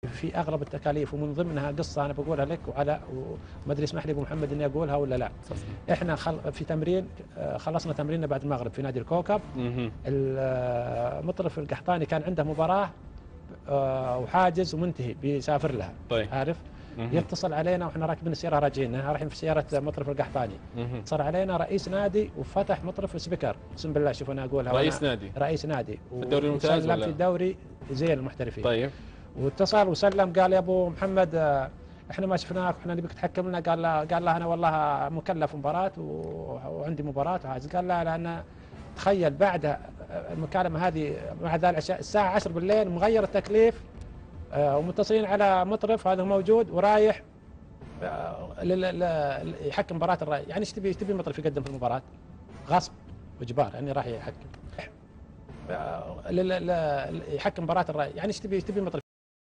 في اغلب التكاليف، ومن ضمنها قصه انا بقولها لك وعلى وما ادري يسمح لي ابو محمد اني اقولها ولا لا. احنا في تمرين خلصنا تمريننا بعد المغرب في نادي الكوكب. المطرف القحطاني كان عنده مباراه وحاجز ومنتهي بيسافر لها. طيب. عارف. يتصل علينا واحنا راكبين السياره راجعين، رايحين في سياره مطرف القحطاني. اتصل علينا رئيس نادي وفتح مطرف سبيكر، اقسم بالله شوف انا اقولها. رئيس نادي في الدوري الممتاز ولا في الدوري زي المحترفين. طيب. واتصل وسلم قال يا ابو محمد احنا ما شفناك واحنا نبيك تحكم لنا. قال له انا والله مكلف مباراه وعندي مباراه وعايز. قال لا لان تخيل بعد المكالمه هذه بعد العشاء الساعه 10 بالليل مغير التكليف ومتصلين على مطرف هذا موجود ورايح يحكم مباراه الرأي. يعني ايش تبي مطرف يقدم في المباراه؟ غصب واجبار يعني راح يحكم يحكم مباراه الرأي. يعني ايش تبي مطرف